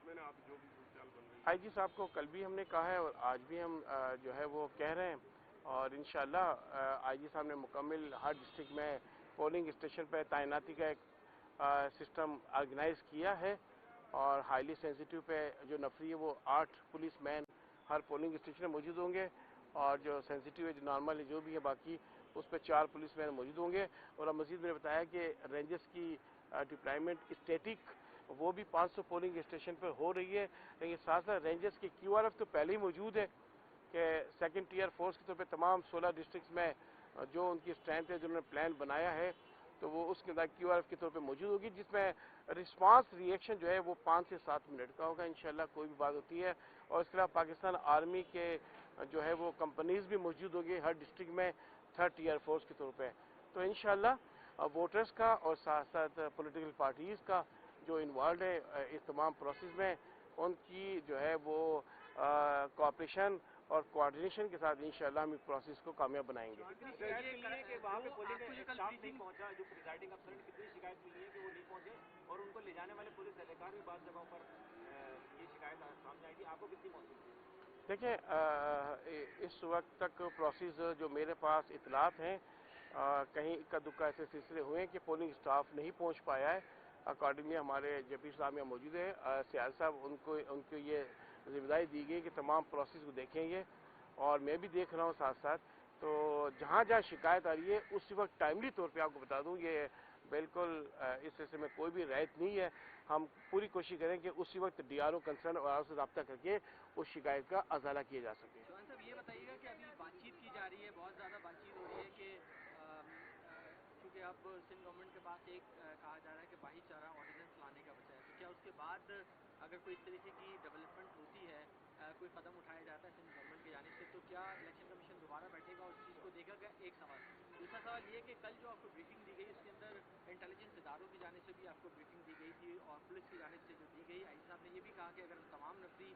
में आप जो भी सूरत बन रही है? आईजी साहब को कल भी हमने कहा है और आज भी हम जो है वो कह रहे हैं, और इंशाल्लाह आईजी साहब ने मुकम्मल हर डिस्ट्रिक्ट में पोलिंग स्टेशन पर तैनाती का एक सिस्टम ऑर्गेनाइज किया है। और हाईली सेंसिटिव पे जो नफरी है वो 8 पुलिस मैन हर पोलिंग स्टेशन में मौजूद होंगे, और जो सेंसिटिव है जो नॉर्मल है जो भी है बाकी उस पर 4 पुलिस मैन मौजूद होंगे। और अब मजीद मैंने बताया कि रेंजर्स की डिप्लॉयमेंट स्टेटिक वो भी 500 पोलिंग स्टेशन पर हो रही है, लेकिन साथ साथ रेंजर्स की QRF तो पहले ही मौजूद है कि सेकंड टीयर फोर्स के तौर पर तमाम 16 डिस्ट्रिक्ट में जो उनकी स्ट्रेंथ है, जो उन्होंने प्लान बनाया है, तो वो उसके अंदर QRF के तौर पे मौजूद होगी, जिसमें रिस्पांस रिएक्शन जो है वो 5 से 7 मिनट का होगा इंशाल्लाह, कोई भी बात होती है। और इसके अलावा पाकिस्तान आर्मी के जो है वो कंपनीज भी मौजूद होगी हर डिस्ट्रिक्ट में थर्ड टीयर फोर्स के तौर पे। तो इंशाल्लाह वोटर्स का और साथ साथ पॉलिटिकल पार्टीज का जो इन्वॉल्व है इस तमाम प्रोसेस में, उनकी जो है वो कोऑपरेशन और कोऑर्डिनेशन के साथ इंशाल्लाह हम इस प्रोसेस को कामयाब बनाएंगे। कितनी शिकायत मिली है कि वहाँ पे पोलिंग स्टाफ नहीं पहुँचा, जो प्रिजाइडिंग अफसर ने कितनी शिकायत मिली है कि वो नहीं पहुँचे और उनको ले जाने वाले पुलिस एहलकार भी बात जगहों पर ये शिकायत सामने आई थी, आपको कितनी महसूस हुई? देखिए इस वक्त तक प्रोसेस जो मेरे पास इतलात हैं, कहीं इक्का दुक्का ऐसे सिलसिले हुए हैं कि पोलिंग स्टाफ नहीं पहुँच पाया है। अकॉर्डिंगली हमारे JP साहब यहाँ मौजूद है, सियाल साहब, उनको ये जिम्मेदारी दी गई कि तमाम प्रोसेस को देखेंगे, और मैं भी देख रहा हूँ साथ साथ। तो जहाँ जहाँ शिकायत आ रही है उसी वक्त टाइमली तौर पे आपको बता दूँ, ये बिल्कुल इस सिलसिले में कोई भी रायत नहीं है। हम पूरी कोशिश करें कि उसी वक्त DRO कंसर्न और से रब्ता करके उस शिकायत का अजाला किया जा सके। चौहान साहब ये बताइएगा कि अभी बातचीत की जा रही है, बहुत ज़्यादा बातचीत हो रही है कि क्योंकि अब सिंध गवर्नमेंट के पास एक कहा जा रहा है कि भाईचारा ऑर्डिनेंस लाने का बचा है, तो क्या उसके बाद अगर कोई इस तरीके की डेवलपमेंट होती है, कोई कदम उठाया जाता है सिंध गवर्नमेंट की जानिब से, तो क्या इलेक्शन कमीशन दोबारा बैठेगा और उस चीज़ को देखेगा? एक सवाल। दूसरा सवाल ये कि कल जो आपको ब्रीफिंग दी गई उसके अंदर इंटेलिजेंस इदारों की जानिब से भी आपको ब्रीफिंग दी गई थी और पुलिस की जानिब से जो दी गई, आई साहब ने ये भी कहा कि अगर तमाम नफरी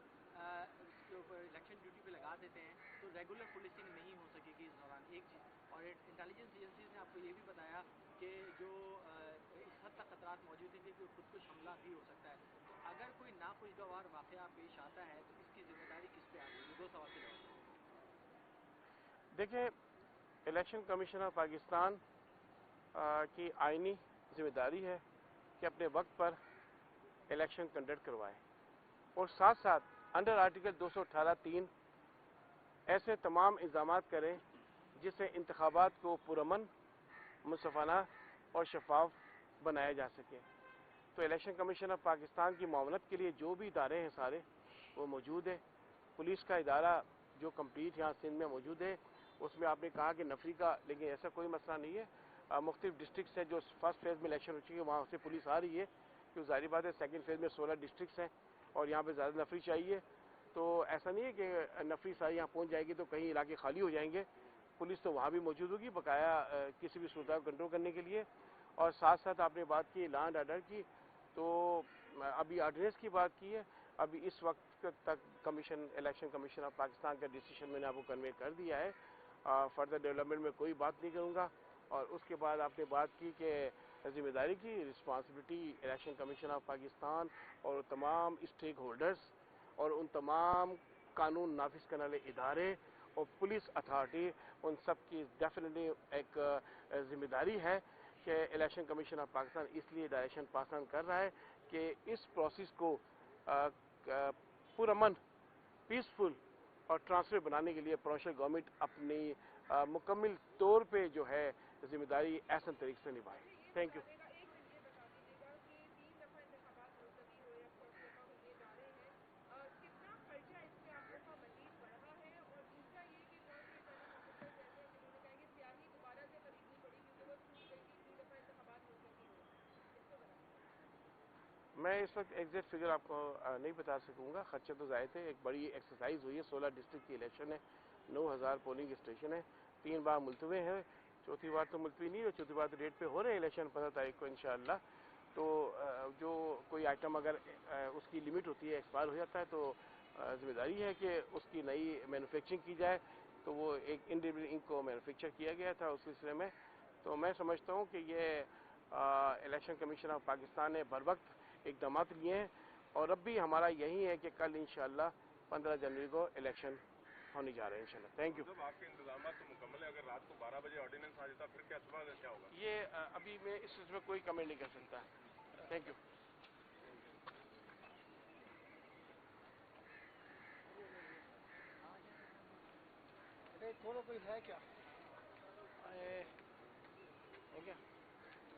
इसके ऊपर इलेक्शन ड्यूटी पे लगा देते हैं तो रेगुलर पुलिसिंग नहीं हो सकेगी इस दौरान, एक चीज़। और इंटेलिजेंस एजेंसीज ने आपको ये भी बताया कि जो इस हद तक खतरात मौजूद हैं कि खुदकुश हमला भी हो सकता है। तो अगर कोई नाखुशगवार वाक़या पेश आता है तो इसकी जिम्मेदारी किस पे आती है? दो सवाल के जवाब। देखिए, इलेक्शन कमीशन ऑफ पाकिस्तान की आईनी जिम्मेदारी है कि अपने वक्त पर इलेक्शन कंडक्ट करवाए, और साथ साथ अंडर आर्टिकल 218(3) ऐसे तमाम इंतजाम करें जिससे इंतखाबात को पुरअमन, मुंसफाना और शफाफ बनाया जा सके। तो इलेक्शन कमीशन ऑफ पाकिस्तान की मामलत के लिए जो भी इदारे हैं सारे वो मौजूद है। पुलिस का इदारा जो कंप्लीट यहाँ सिंध में मौजूद है, उसमें आपने कहा कि नफरी का, लेकिन ऐसा कोई मसला नहीं है। मुख्तलिफ डिस्ट्रिक्ट से जो फर्स्ट फेज़ में इलेक्शन हो चुकी है वहाँ से पुलिस आ रही है, क्योंकि जाहिर बात है सेकंड फेज़ में 16 डिस्ट्रिक्ट हैं और यहाँ पे ज़्यादा नफरी चाहिए। तो ऐसा नहीं है कि नफरी सारी यहाँ पहुँच जाएगी तो कहीं इलाके खाली हो जाएंगे। पुलिस तो वहाँ भी मौजूद होगी बकाया किसी भी सूरत को कंट्रोल करने के लिए। और साथ साथ आपने बात की लॉ एंड ऑर्डर की, तो अभी ऑर्डिनेंस की बात की है। अभी इस वक्त तक इलेक्शन कमीशन ऑफ पाकिस्तान का डिसीजन मैंने आपको कन्वे कर दिया है। फर्दर डेवलपमेंट में कोई बात नहीं करूँगा। और उसके बाद आपने बात की कि जिम्मेदारी की responsibility election commission of Pakistan और तमाम स्टेक होल्डर्स और उन तमाम कानून नाफिज करने वाले इदारे और पुलिस अथॉरिटी, उन सब की डेफिनेटली एक जिम्मेदारी है कि इलेक्शन कमीशन ऑफ पाकिस्तान इसलिए डायरेक्शन पास ऑन कर रहा है कि इस प्रोसेस को पुरअमन, पीसफुल और ट्रांसपेरेंट बनाने के लिए प्रोविंशियल गवर्नमेंट अपनी मुकम्मल तौर पे जो है जिम्मेदारी ऐसा तरीके से निभाए। Thank you. मैं इस वक्त एग्जैक्ट फिगर आपको नहीं बता सकूंगा। खर्चे तो ज़ाहिर थे, एक बड़ी एक्सरसाइज हुई है। 16 डिस्ट्रिक्ट की इलेक्शन है, 9000 पोलिंग स्टेशन है, 3 बार मुलतवी है, चौथी बार तो मुलतवी नहीं है, चौथी बार तो डेट पे हो रहे हैं इलेक्शन 15 तारीख को इंशाअल्लाह। तो जो कोई आइटम अगर उसकी लिमिट होती है, एक्सपायर हो जाता है, तो जिम्मेदारी है कि उसकी नई मैन्युफैक्चरिंग की जाए। तो वो एक इंडिविजुअल इंक को मैन्युफैक्चर किया गया था उस सिलसिले में। तो मैं समझता हूँ कि ये इलेक्शन कमीशन ऑफ पाकिस्तान ने बर वक्त इकदाम लिए हैं اور اب بھی ہمارا یہی ہے کہ کل انشاءاللہ 15 جنوری کو الیکشن ہونے جا رہے ہیں انشاءاللہ. Thank you. آپ کے انتظامات تو مکمل ہے، اگر رات کو 12 بجے آرڈیننس آ جاتا پھر کیا صبح کیا ہوگا؟ یہ ابھی میں اس سلسلے میں کوئی کمنٹ نہیں کر سکتا. Thank you. تھوڑا کوئی ہے کیا؟ ہے کیا